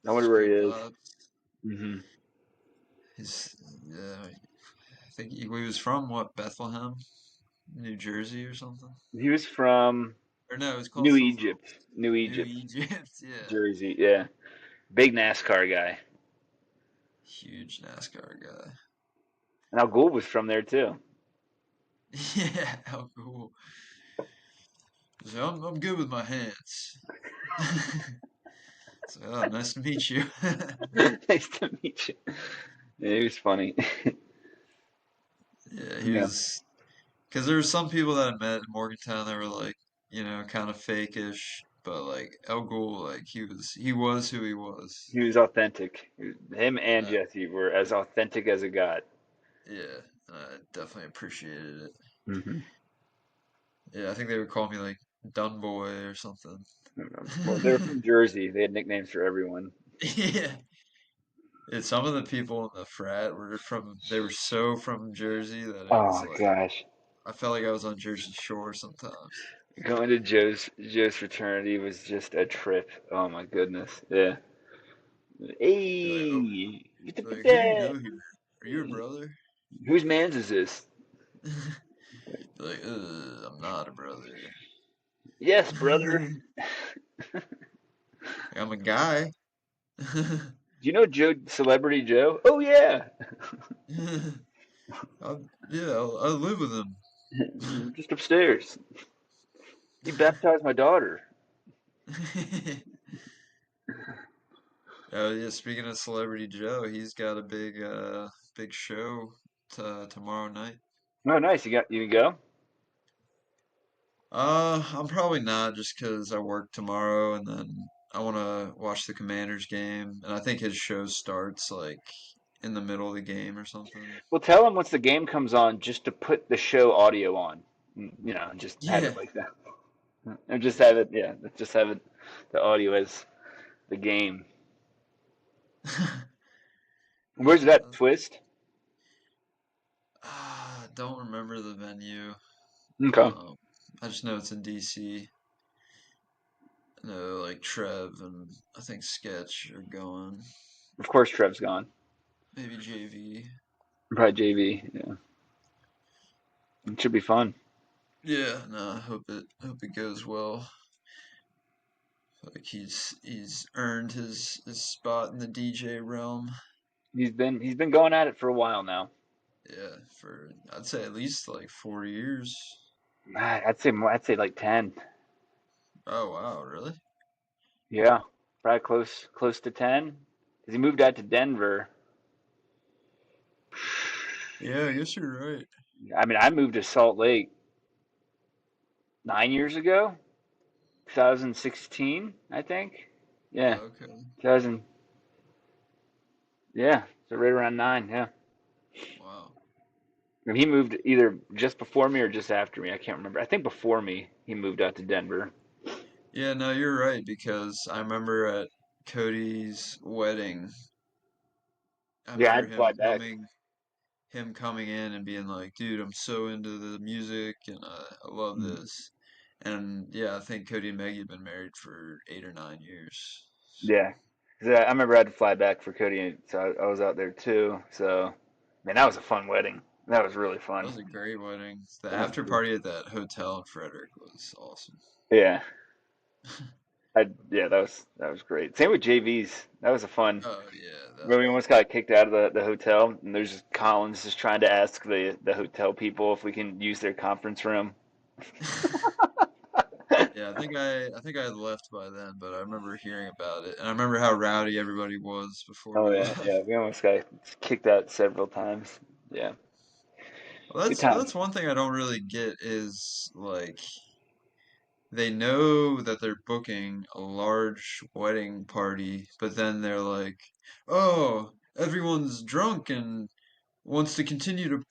I wonder Such where he good is. vibes. Hmm. He's yeah, I think he was from what, Bethlehem, New Jersey or something. He was from Or no, it was called New something Egypt. else. New New Egypt, Egypt, yeah. Jersey. Yeah. Big NASCAR guy. Huge NASCAR guy. And Al Gould was from there too. Yeah, how cool. He's like, I'm good with my hands. So, oh, nice to meet you. Nice to meet you. Yeah, he was funny. Yeah, he Yeah. was. Because there were some people that I met in Morgantown that were like, kind of fake-ish, but like El Ghul, like he was who he was. He was authentic. Him and Uh, Jesse were as authentic as it got. yeah, I definitely appreciated it. Hmm. Yeah, I think they would call me like Dun Boy or something. Well, they were from Jersey. They had nicknames for everyone. Yeah. Yeah, some of the people in the frat they were so from Jersey that it was Oh like, gosh. I felt like I was on Jersey Shore sometimes. Going to Joe's fraternity was just a trip. Oh my goodness. Yeah. You're like, oh, Hey, you're like, who do you know here? Are you a brother? whose man's is this? You're like, I'm not a brother. Yes, brother. I'm a guy. Do you know Joe, Celebrity Joe? Oh yeah. Yeah, I live with him. Just upstairs. He baptized my daughter. Oh yeah, speaking of Celebrity Joe, he's got a big show tomorrow night. Oh, nice. You can go? I'm probably not just 'cause I work tomorrow and then I want to watch the Commanders game, and I think his show starts like in the middle of the game or something. Well, tell him once the game comes on, just to put the show audio on. Just have it Yeah. like that. And just have it, yeah, just have it, the audio as the game. Where's Yeah. that twist? Don't remember the venue. Okay. Um, I just know it's in DC. I know like Trev and I think Sketch are going. Of course, Trev's gone. Maybe JV. Probably JV. Yeah, it should be fun. Yeah, no, I hope it goes well. Like he's earned his spot in the DJ realm. He's been going at it for a while now. Yeah, for I'd say at least like 4 years. I'd say more. I'd say like 10. Oh wow, really? Yeah, probably close to 10. Because he moved out to Denver. Yeah, I guess you're right. I mean, I moved to Salt Lake 9 years ago, 2016, I think. Yeah, Okay. 2000. Yeah, so right around 9. Yeah. Wow. And he moved either just before me or just after me. I can't remember. I think before me, he moved out to Denver. Yeah, no, you're right because I remember at Cody's wedding, I Yeah, remember I'd fly back. him coming in and being like, "Dude, I'm so into the music and I love this." And yeah, I think Cody and Maggie had been married for 8 or 9 years. Yeah. So 'Cause I remember I had to fly back for Cody, so I was out there too. So, man, that was a fun wedding. That was really that fun. was a great wedding. The That after was, party at that hotel in Frederick was awesome. yeah. That was great. Same with JV's. That was a fun. Oh yeah, Where we almost got kicked out of the hotel, and there's just Collins just trying to ask the hotel people if we can use their conference room. that. Yeah, I think I had left by then, but I remember hearing about it, and I remember how rowdy everybody was before Oh we yeah, left. yeah. We almost got kicked out several times. Yeah, Well, good that's times. one thing I don't really get is like they know that they're booking a large wedding party, but then they're like, "Oh, everyone's drunk and wants to continue to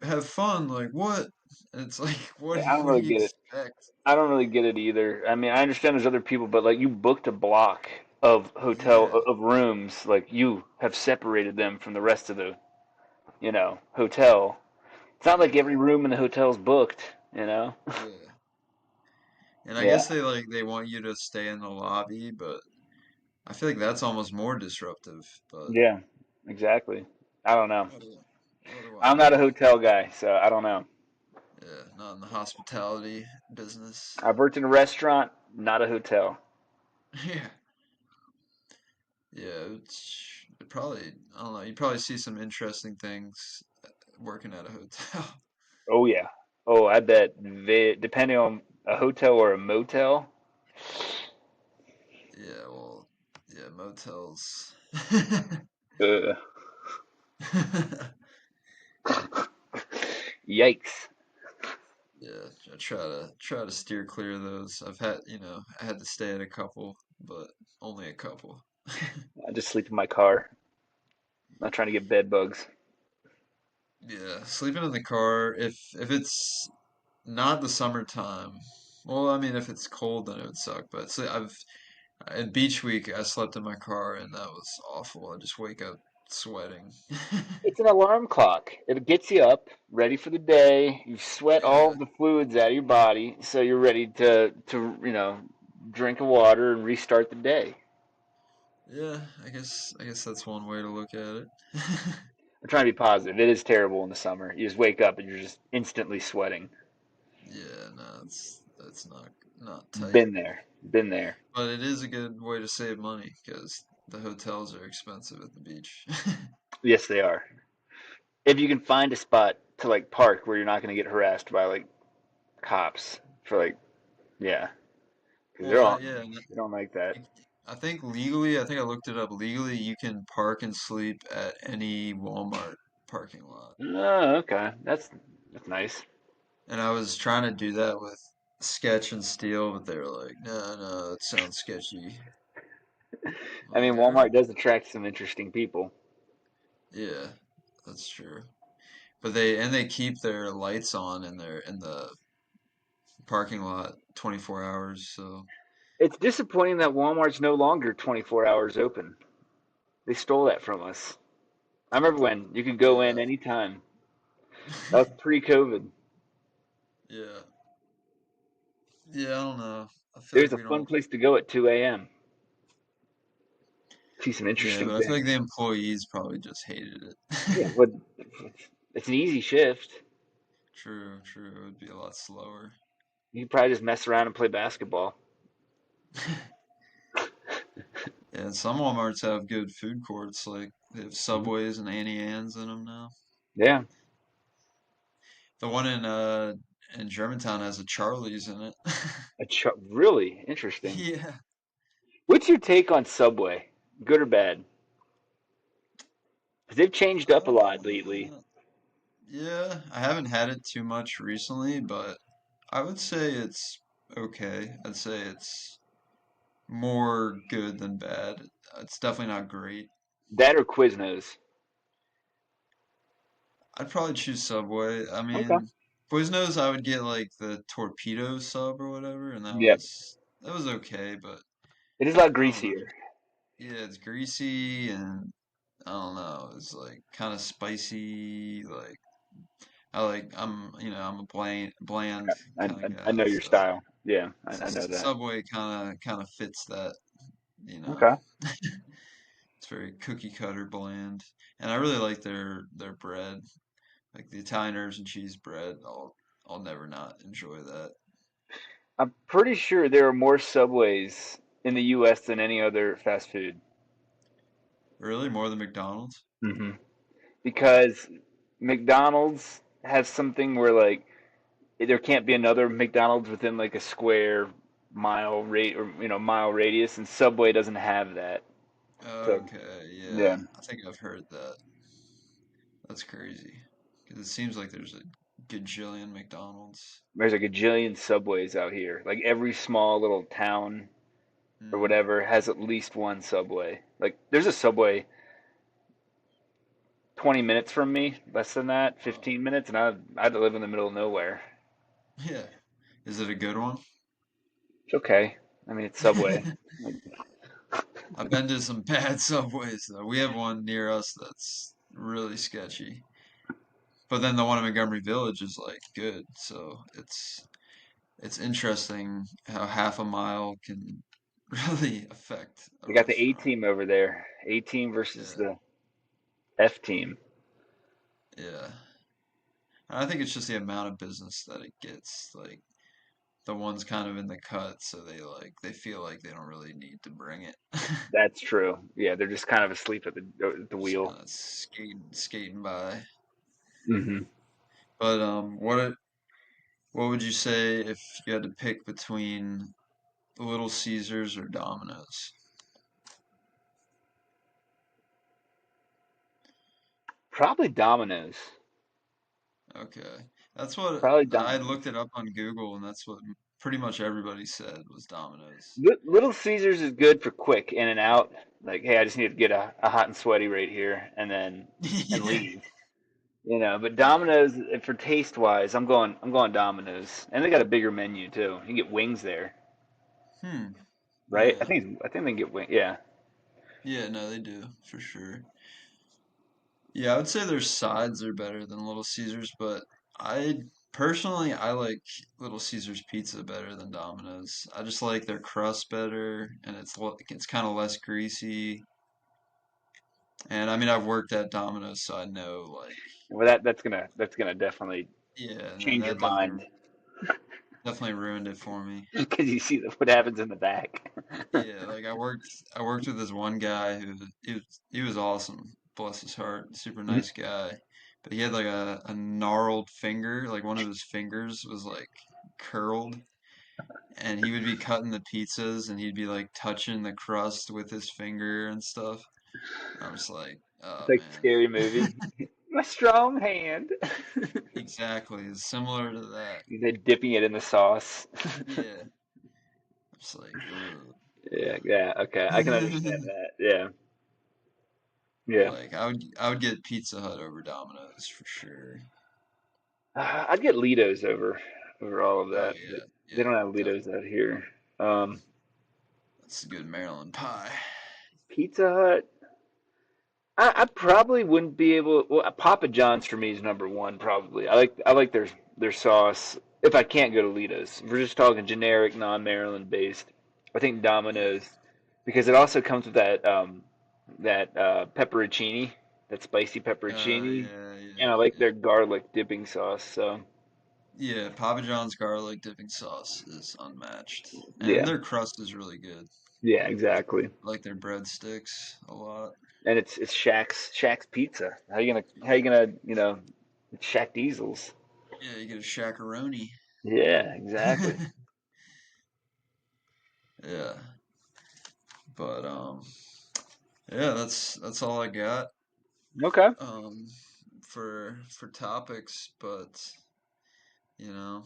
have fun. Like what? And it's like, Yeah, I don't what do really you get it. expect? I don't really get it either. I mean, I understand there's other people, but like you booked a block of Yeah, rooms, like you have separated them from the rest of the, hotel. It's not like yeah, every room in the hotel's booked, you know? yeah. And I Yeah. guess they want you to stay in the lobby, but I feel like that's almost more disruptive. But Yeah, exactly. I don't know. what do, what do I I'm not a know? hotel guy, so I don't know. Yeah, not in the hospitality business. I've worked in a restaurant, not a hotel. Yeah, yeah. It probably, I don't know. You probably see some interesting things working at a hotel. Oh yeah. Oh, I bet depending on a hotel or a motel. Yeah, well, yeah, motels. Uh, Yikes. Yeah, I try to steer clear of those. I've had, I had to stay at a couple, but only a couple. I just sleep in my car. Not trying to get bed bugs. Yeah, sleeping in the car if it's not the summertime. Well, I mean, if it's cold, then it would suck. But I've in beach week, I slept in my car, and that was awful. I just wake up sweating. It's an alarm clock. It gets you up, ready for the day. You sweat all Yeah, the fluids out of your body, so you're ready to drink of water and restart the day. yeah. I guess that's one way to look at it. I'm trying to be positive. It is terrible in the summer. You just wake up and you're just instantly sweating. Yeah, no, that's not tight. Been there. Been there. But it is a good way to save money because the hotels are expensive at the beach. Yes, they are. If you can find a spot to like park where you're not going to get harassed by like cops for like, yeah, because Well, yeah, they don't like that. I think legally, I think I looked it up. Legally, you can park and sleep at any Walmart parking lot. Oh, okay. That's nice. And I was trying to do that with Sketch and Steel, but they were like, no, no, that sounds sketchy. I'm I mean, like, all Walmart right, does attract some interesting people. yeah, that's true. But they keep their lights on in the parking lot 24 hours, so It's disappointing that Walmart's no longer 24 hours open. They stole that from us. I remember when you could go in yeah. anytime. That was pre-COVID. Yeah. Yeah, I don't know. I feel There's like a we fun don't. place to go at 2 a.m. See some Yeah, interesting but I feel like things. the employees probably just hated it. Yeah, but it's an easy shift. True, true. It would be a lot slower. You could probably just mess around and play basketball. Yeah, and some Walmarts have good food courts, like they have Mhm. Subways and Annie Ann's in them now. Yeah. The one in Germantown has a Charlie's in it. Really interesting. Yeah. What's your take on Subway? Good or bad? 'Cause they've changed up a lot lately. Uh, yeah, I haven't had it too much recently, but I would say it's okay. I'd say it's more good than bad. It's definitely not great. That or Quiznos? I'd probably choose Subway. I Okay. mean, Quiznos, I would get like the torpedo sub or whatever, and that Yep. was that was okay, but It is a lot I don't know. greasier. Yeah, it's greasy and I don't know. It's like kind of spicy. Like I'm a bland kind of I guy, know your so style. Yeah, I know that. Subway kind of fits that. You know, Okay. it's very cookie cutter bland, and I really like their bread. Like the Italian herbs and cheese bread, I'll never not enjoy that. I'm pretty sure there are more Subways in the U.S. than any other fast food. Really, more than McDonald's? Hmm. Because McDonald's has something where like there can't be another McDonald's within like a square mile rate or mile radius, and Subway doesn't have that. So Okay, yeah, yeah, I think I've heard that. That's crazy. Because it seems like there's a gajillion McDonald's. there's a gajillion Subways out here. Like every small little town or Hmm. whatever has at least one Subway. Like there's a Subway 20 minutes from me, less than that, Oh, 15 minutes, and I had to live in the middle of nowhere. yeah. Is it a good one? It's okay. I mean, it's Subway. Like, I've been to some bad subways though. We have one near us that's really sketchy. But then the one in Montgomery Village is like good. So it's interesting how half a mile can really affect a they got the A restaurant. team over there. A team versus Yeah, the F team. yeah. And I think it's just the amount of business that it gets. Like the ones kind of in the cut, so they feel like they don't really need to bring it. That's true. Yeah, they're just kind of asleep at the Just wheel. kind of skating by. Hmm. But what would you say if you had to pick between Little Caesars or Domino's? Probably Domino's. Okay. That's what Probably I Domino's. looked it up on Google, and that's what pretty much everybody said was Domino's. Little Caesars is good for quick in and out. Like, hey, I just need to get a hot and sweaty right here, and Yeah. leave. You know, but Yeah. Domino's for taste wise, I'm going Domino's, and they got a bigger menu too. You can get wings there, Hmm. right? I Yeah. think I think they can get wing. Yeah, Yeah, no, they do, for sure. Yeah, I would say their sides are better than Little Caesars, but I personally I like Little Caesars pizza better than Domino's. I just like their crust better, and it's kind of less greasy. And I mean, I've worked at Domino's, so I know like well that's gonna definitely yeah, no, change your that mind definitely ruined it for me. because you see what happens in the back. Yeah, like I worked with this one guy who he was awesome, bless his heart, super nice guy. But he had like a gnarled finger, like one of his fingers was like curled, and he would be cutting the pizzas and he'd be like touching the crust with his finger and stuff. I'm just like, It's oh like a scary man. movie. My strong hand. Exactly, it's similar to that. They're dipping it in the sauce. Yeah, I'm just like, ugh. Yeah, yeah, okay. I can understand that. Yeah. Yeah. Like I would get Pizza Hut over Domino's for sure. I'd get Litos over all of Oh that, but yeah, they yeah, don't have Litos definitely. out here. Um, That's a good Maryland pie. Pizza Hut. I probably wouldn't be able. Well, Papa John's for me is number one. Probably. I like their sauce. If I can't go to Litos, if we're just talking generic, non-Maryland based. I think Yeah. Domino's, because it also comes with that pepperoncini, that spicy pepperoncini, Yeah, and I yeah, like yeah. their garlic dipping sauce. So Yeah, Papa John's garlic dipping sauce is unmatched. And yeah, their crust is really good. yeah, exactly. I like their breadsticks a lot. And it's Shaq's Pizza. How you gonna it's Shaq Diesel's. Yeah, you get a shakaroni. Yeah, exactly. Yeah. But yeah, that's all I got Okay. um for topics, but you know,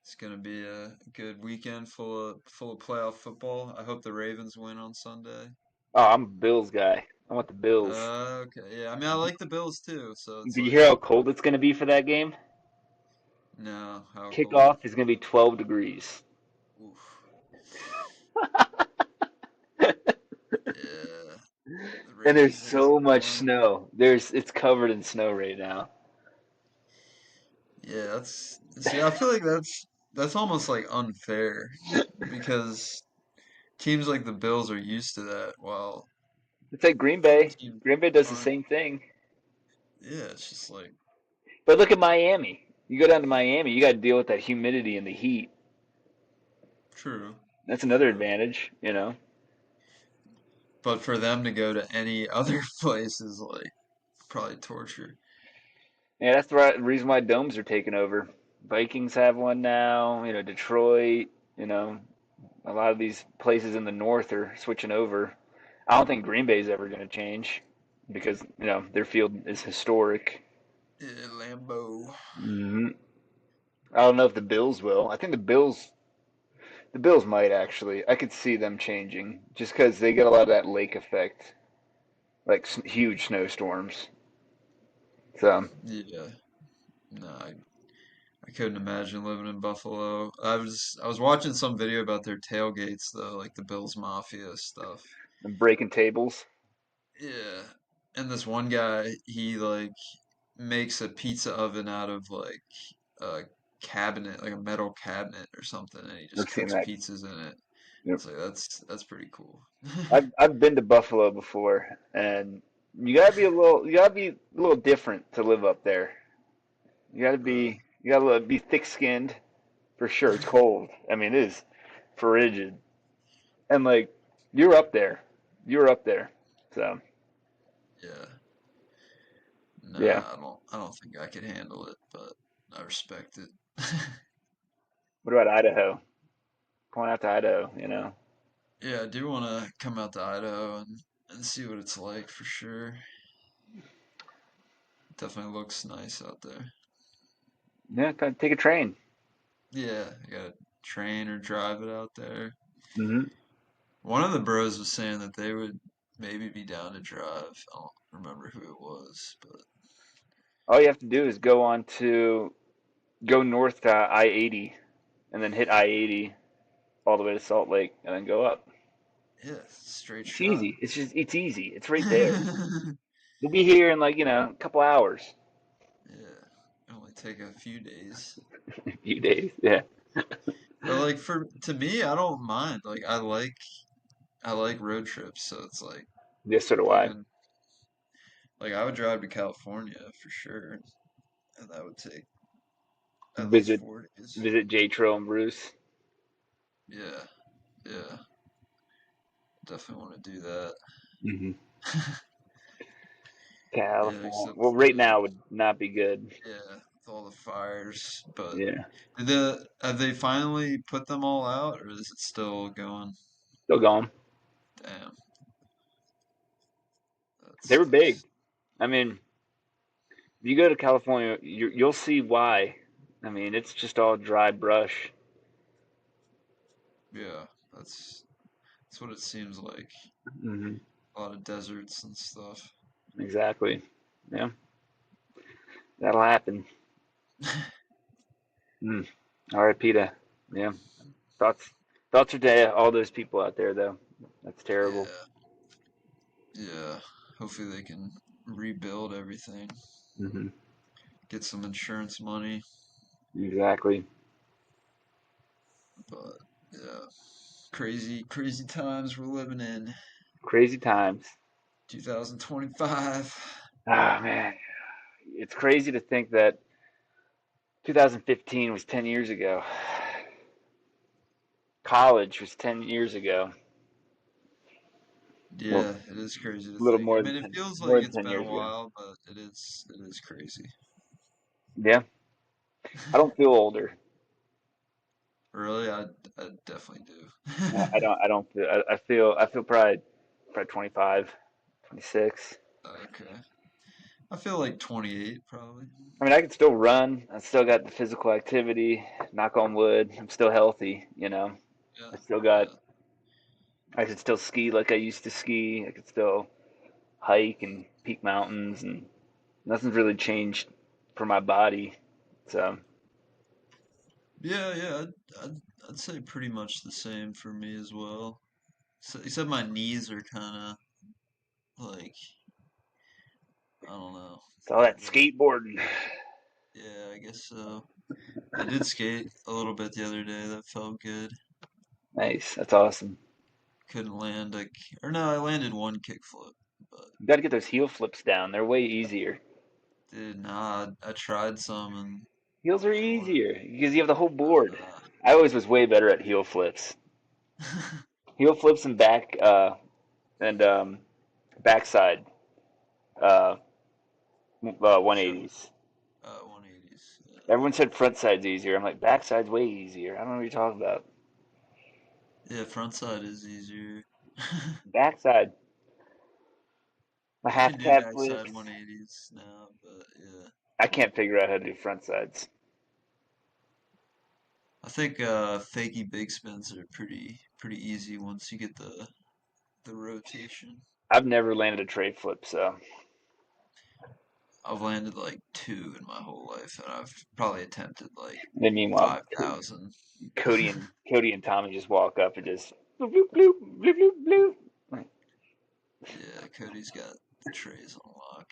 it's gonna be a good weekend full of playoff football. I hope the Ravens win on Sunday. Oh, I'm a Bills guy. I want the Bills. Okay, yeah. I mean, I like the Bills too, so it's Do you like, hear how cold it's gonna be for that game? no, how cold? Kickoff is gonna be 12 degrees. Oof. Yeah, the And there's Ravens need so some much warmth. snow. It's covered in snow right now. Yeah, that's see, I feel like that's almost like unfair because teams like the Bills are used to that, while It's like Green other Bay. teams Green Bay does the aren't. same thing. Yeah, it's just like But look at Miami. You go down to Miami, you got to deal with that humidity and the heat. true, That's another true. advantage. But for them to go to any other place is like probably torture. Yeah, that's the right reason why domes are taking over. Vikings have one now. Detroit. You know, a lot of these places in the north are switching over. I don't think Green Bay's ever going to change because their field is historic. Yeah, Lambo. Hmm. I don't know if the Bills will. I think the Bills might actually. I could see them changing just because they get a lot of that lake effect, like huge snowstorms. So Yeah. No, I couldn't imagine living in Buffalo. I was watching some video about their tailgates though, like the Bills Mafia stuff. I'm breaking tables. Yeah. And this one guy, he like makes a pizza oven out of like a cabinet, like a metal cabinet or something, and he I've just seen cooks that. pizzas in it. Yep. It's like that's pretty cool. I've been to Buffalo before, and you gotta be a little different to live up there. Really. You gotta be thick skinned for sure. It's cold. I mean, it is frigid, and like you're up there, you're up there. So Yeah. yeah. Nah, I don't think I could handle it, but I respect it. What about Idaho? Going out to Idaho, you know? Yeah, I do want to come out to Idaho and see what it's like for sure. Definitely looks nice out there. Yeah, kind of take a train. Yeah, I gotta train or drive it out there. Hmm. One of the bros was saying that they would maybe be down to drive. I don't remember who it was, but All you have to do is go north to I-80, and then hit I-80 all the way to Salt Lake, and then go up. yeah, straight It's shot. easy. It's easy. It's right there. You'll be here in like, a couple hours, Yeah, only take a few days. a few days. Yeah. But like for to me, I don't mind. Like I like road trips, so it's like Yes, so do I. even like I would drive to California for sure, and that would take at least Visit 4 days. visit J Tro and Bruce. Yeah, yeah, definitely want to do that. Hmm. Yeah, California. except Well, for right now would not be good. yeah, with all the fires. But Yeah. have they finally put them all out, or is it still going? Still going. Damn, that They were big. sucks. I mean, if you go to California, you'll see why. I mean, it's just all dry brush. Yeah, that's what it seems like. Hmm. A lot of deserts and stuff. Exactly. Yeah, that'll happen. Mm. R.I.P. to, yeah. Thoughts, thoughts are to all those people out there, though. That's terrible. Yeah, yeah. Hopefully they can rebuild everything, Hmm. get some insurance money. Exactly. But yeah, crazy, crazy times we're living in. Crazy times. 2025. Ah, man. It's crazy to think that 2015 was 10 years ago. College was 10 years ago. Well, Yeah, it is crazy to a little think. I more than mean, it 10, feels like more than it's 10 been a years ago. while, but it is crazy. Yeah. I don't feel older. Really, I definitely do. I don't feel, I feel probably 25, 26. Okay. I feel like 28 probably. I mean, I can still run. I still got the physical activity. Knock on wood. I'm still healthy, you know. Yeah, I still got, yeah. I can still ski like I used to ski. I can still hike and peak mountains, and nothing's really changed for my body. So, Yeah, yeah. I'd say pretty much the same for me as well. So, except my knees are kind of like I don't know. it's all that They're skateboarding. yeah, I guess so. I did skate a little bit the other day. That felt good. Nice. That's awesome. Couldn't land or no, I landed one kickflip, but You got to get those heel flips down. They're way easier. dude, nah, I tried some and Heels are what? easier because you have the whole board. Uh, I always was way better at heel flips. Heel flips and and backside uh, 180s. 180s. Everyone said front side's easier. I'm like, backside's way easier. I don't know what you're talking about. Yeah, front side is easier. Backside, my You can half do cab backside flips. 180s now, but yeah. I can't figure out how to do front sides. I think fakie big spins are pretty easy once you get the rotation. I've never landed a tray flip, so I've landed like two in my whole life, and I've probably attempted like And then meanwhile, 5,000. Cody and Tommy just walk up and just bloop bloop bloop bloop bloop bloop. Like, Yeah, Cody's got the trays on lock.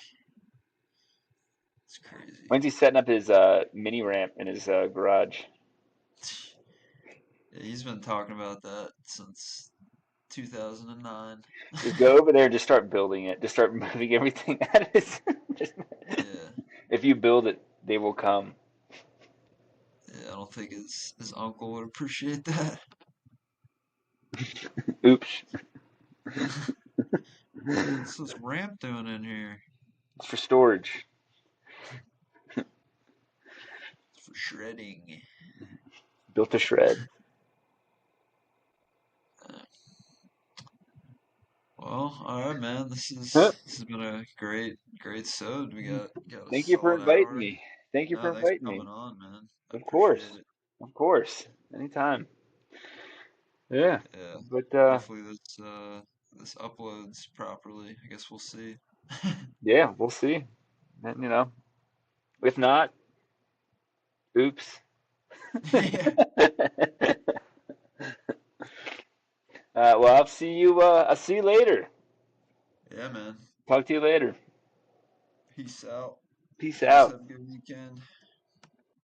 It's crazy. when's he setting up his mini ramp in his garage? Yeah, he's been talking about that since 2009. Just go over there and just start building it. Just start moving everything out of his. Just, Yeah, if you build it, they will come. yeah, I don't think his uncle would appreciate that. Oops. What's this ramp doing in here? It's for storage. It's for shredding. Built to shred. Uh, well, all right, man. Huh? This has been a great sode. We got a Thank you for solid inviting hour. me. Thank you for No, thanks inviting for me. coming on, man. I Of appreciate course. it. Of course. Anytime. Yeah. Yeah. But Hopefully this uploads properly. I guess we'll see. yeah, we'll see. And, if not, oops. Yeah. Well, I'll see you. I'll see you later. Yeah, man. Talk to you later. Peace out. Peace You guys out. have a good weekend.